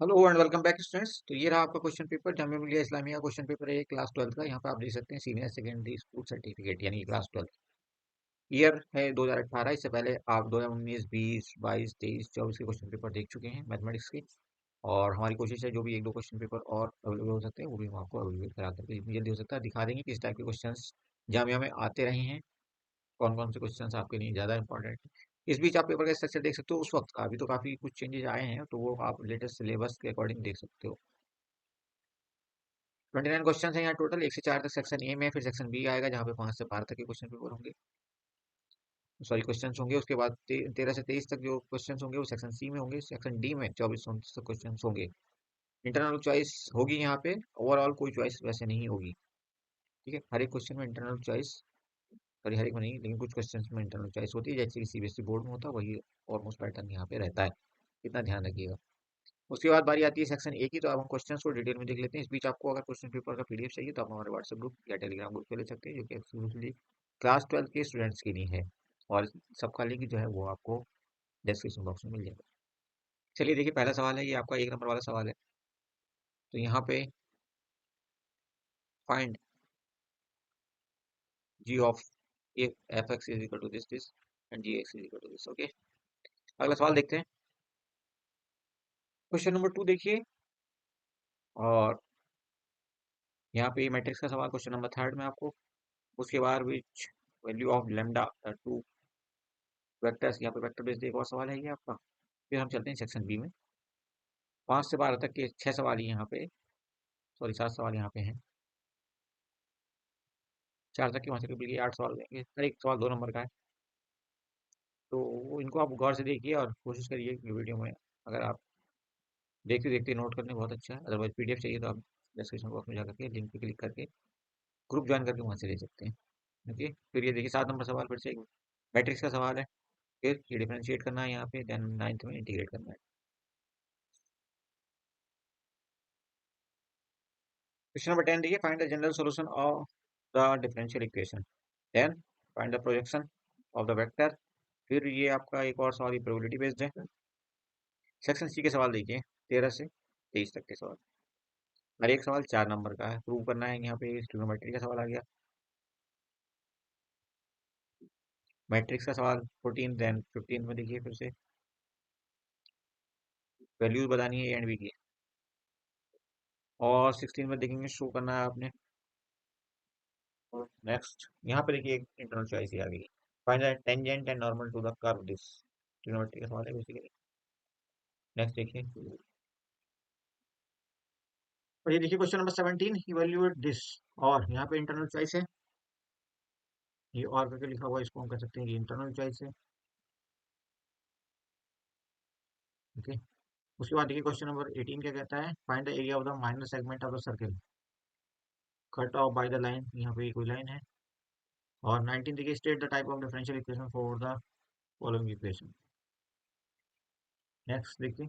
Hello and welcome back students. तो ये रहा आपका question paper Jamia Millia Islamia question paper है क्लास 12 का। यहाँ पे आप देख सकते हैं सीनियर सेकेंडरी स्कूल सर्टिफिकेट यानी क्लास 12 ईयर है 2018। इससे पहले आप 2019 20 22 23 24 के क्वेश्चन पेपर देख चुके हैं मैथमेटिक्स के। और हमारी कोशिश है जो भी एक दो क्वेश्चन पेपर और अवेलेबल हो सकते हैं वो भी हम आपको अवेलेबल करा करके जितनी जल्दी हो सकता है दिखा देंगे किस टाइप के क्वेश्चन जामिया में आते रहे हैं, कौन कौन से क्वेश्चन आपके लिए ज़्यादा इंपॉर्टेंट है। इस बीच आप पेपर का स्ट्रक्चर देख सकते हो उस वक्त का, अभी तो काफ़ी कुछ चेंजेस आए हैं तो वो आप लेटेस्ट सिलेबस के अकॉर्डिंग देख सकते हो। 29 क्वेश्चन हैं यहाँ टोटल। 1 से 4 तक सेक्शन ए में, फिर सेक्शन बी आएगा जहाँ पे 5 से 12 तक के क्वेश्चन पेपर होंगे, सॉरी क्वेश्चन होंगे। उसके बाद 13 से 23 तक जो क्वेश्चन होंगे वो सेक्शन सी में होंगे। सेक्शन डी में 24 से 29 तक क्वेश्चन होंगे। इंटरनल चॉइस होगी यहाँ पे, ओवरऑल कोई चॉइस वैसे नहीं होगी। ठीक है, हर एक क्वेश्चन में इंटरनल चॉइस, सॉरी हर एक में नहीं लेकिन कुछ क्वेश्चन में इंटरनल चॉइस होती है जैसे कि सीबीएसई बोर्ड में होता है, वही ऑलमोस्ट पैटर्न यहाँ पे रहता है। इतना ध्यान रखिएगा। उसके बाद बारी आती है सेक्शन ए की। तो अब हम क्वेश्चंस को डिटेल में देख लेते हैं। इस बीच आपको अगर क्वेश्चन पेपर का पीडीएफ चाहिए तो आप हमारे व्हाट्सएप ग्रुप या टेलीग्राम ग्रुप पे ले सकते हैं जो कि एक्सक्लूसिवली क्लास 12 के स्टूडेंट्स के लिए है। और सबका लिंक जो है वो आपको डिस्क्रिप्शन बॉक्स में मिल जाएगा। चलिए देखिए, पहला सवाल है, ये आपका 1 नंबर वाला सवाल है। तो यहाँ पे find g of f x is equal to this and g x is equal to this. Okay, अगला सवाल देखते हैं। क्वेश्चन नंबर 2 देखिए, और यहाँ पे मैट्रिक्स का सवाल क्वेश्चन नंबर 3 में आपको। उसके बाद which value of lambda two vectors, यहाँ पे वेक्टर बेस्ड एक और सवाल है ये आपका। फिर हम चलते हैं सेक्शन बी में। 5 से 12 तक के 6 सवाल ही यहाँ पे, सॉरी 7 सवाल यहाँ पे हैं। 4 तक के वहाँ से ट्रिपल के 8 सवाल देंगे, हर एक सवाल 2 नंबर का है। तो इनको आप गौर से देखिए और कोशिश करिए कि वीडियो में अगर आप देखते देखते नोट करने बहुत अच्छा है। अदरवाइज पीडीएफ चाहिए तो आप डिस्क्रिप्शन बॉक्स में जाकर के लिंक पे क्लिक करके ग्रुप ज्वाइन करके वहाँ से ले सकते हैं। ओके, फिर ये देखिए 7 नंबर सवाल फिर से मैट्रिक्स का सवाल है। फिर ये डिफरेंशिएट करना है यहाँ पे, देन 9th में इंटीग्रेट करना है। क्वेश्चन नंबर 10 देखिए, find the general solution of the differential equation, then find the projection of the vector. फिर ये आपका एक और सवाल प्रोबेबिलिटी बेस्ड है। सेक्शन सी के सवाल देखिए, 13 से 23 तक के सवाल। हर एक सवाल 4 नंबर का है, प्रूव करना है। यहाँ पे ट्रिग्नोमेट्री का सवाल आ गया, मैट्रिक्स का सवाल 14, देन 15 में देखिए फिर से वैल्यूज बतानी है ए एंड बी की। और 16 में देखेंगे शो करना है आपने। और नेक्स्ट यहाँ पे देखिए एक इंटरनल चॉइस ही आ गई, find the tangent and normal to the curve this. Trigonometry का सवाल है बेसिकली। नेक्स्ट देखिए, और ये देखिए क्वेश्चन नंबर 17, इवैल्यूएट दिस। और यहाँ पे इंटरनल चॉइस है, ये और करके लिखा हुआ है, इसको हम कह सकते हैं कि इंटरनल चॉइस है। ओके, उसके बाद देखिए क्वेश्चन नंबर 18 क्या कहता है, find the area of the minor segment of the circle cut off by the line. यहाँ पे कोई लाइन है। और 19 देखिए, state the type of differential equation for the following equation. Next देखिए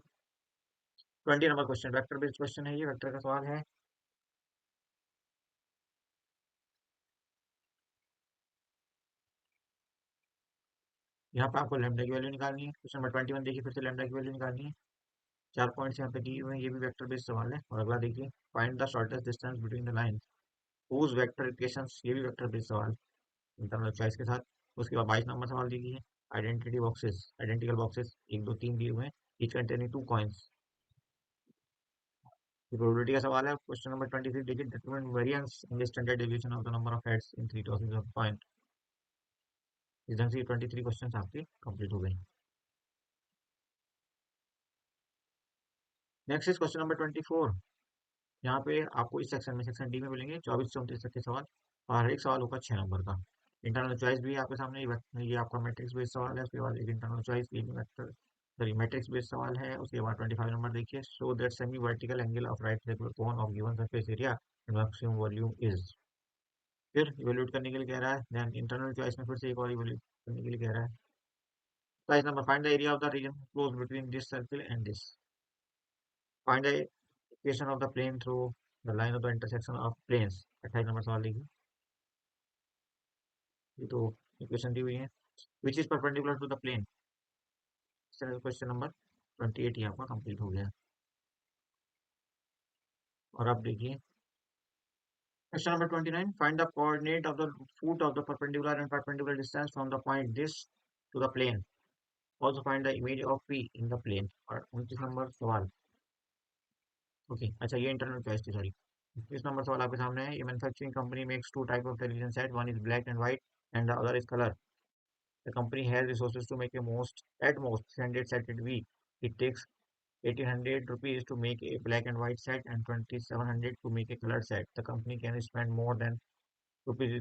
20 number question, vector based question है, ये vector का सवाल है। यहाँ पे आपको लेमडा की वैल्यू निकालनी है। क्वेश्चन नंबर 21 देखिए, फिर से लेमडा की वैल्यू निकालनी है। 4 पॉइंट्स यहाँ पे दिए हुए हैं, ये भी वेक्टर बेस्ड सवाल है। और अगला देखिए, find the shortest distance between the line whose vector equations, ये भी वेक्टर बेस्ड सवाल इंटरनल चॉइस के साथ। उसके बाद 22 नंबर सवाल देखिए, आइडेंटिटी बॉक्सेस, आइडेंटिकल बॉक्सेस 1 2 3 दिए हुए हैं, ईच कंटेनिंग 2 कॉइन्स। ये प्रोबेबिलिटी का सवाल है। क्वेश्चन नंबर 23 देखिए, determine variance in the standard deviation of the number of heads in 3 tosses of coin. इस ढंग से 23 क्वेश्चन आपके कंप्लीट हो गए। Next is question number 24। यहाँ पे आपको इस सेक्शन में, सेक्शन डी में मिलेंगे 24 से 29 तक के सवाल। और हर एक सवाल होगा 6 नंबर का। इंटरनल चॉइस भी है आपके सामने, ये आपका मैट्रिक्स बेस्ड सवाल है। उसके बाद एक इंटरनल चॉइस, ये वेक्टर, सॉरी मैट्रिक्स बेस्ड सवाल है। उसके बाद 25 नंबर देखिए, show that semi vertical angle of right regular cone of given surface area and maximum volume is. फिर इवेल्यूट करने के लिए कह रहा है। देन इंटरनल चॉइस में फिर से एक और इवेल्यूट करने के लिए कह रहा है। Choice number, find the area of the region close between this circle and this. Find the equation of the plane through the line of the intersection of planes. 28 number सवाल देखिए, ये तो इक्वेशन दी हुई है। Which is perpendicular to the plane. Question number 28 यहाँ पर complete हो गया। और आप देखिए question number 29, find the coordinate of the foot of the perpendicular and perpendicular distance from the point this to the plane, also find the image of P in the plane. और 29 number सवाल, okay अच्छा ये internal choice थी, sorry. 29 number सवाल आपके सामने है, ये manufacturing company makes two type of television set, one is black and white and the other is colour. The company has resources to make a at most 300 set at week. It takes 1800 rupees to make a black and white set and 2700 to make a color set. The company can spend more than rupees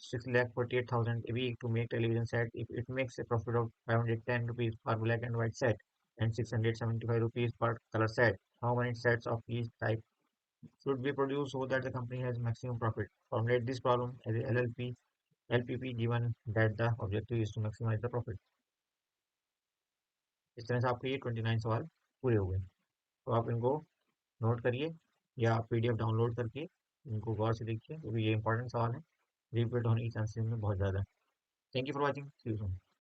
6,48,000 a week to make television set if it makes a profit of 510 rupees per black and white set and 675 rupees per color set. How many sets of each type should be produced so that the company has maximum profit? Formulate this problem as a LPP given that the objective is to maximize the profit. इस तरह से आपके ये 29 सवाल पूरे हो गए। तो आप इनको नोट करिए या पीडीएफ डाउनलोड करके इनको गौर से देखिए क्योंकि ये इंपॉर्टेंट सवाल है, रिपीट होने की चांसेस में बहुत ज़्यादा है। Thank you for watching, see you soon.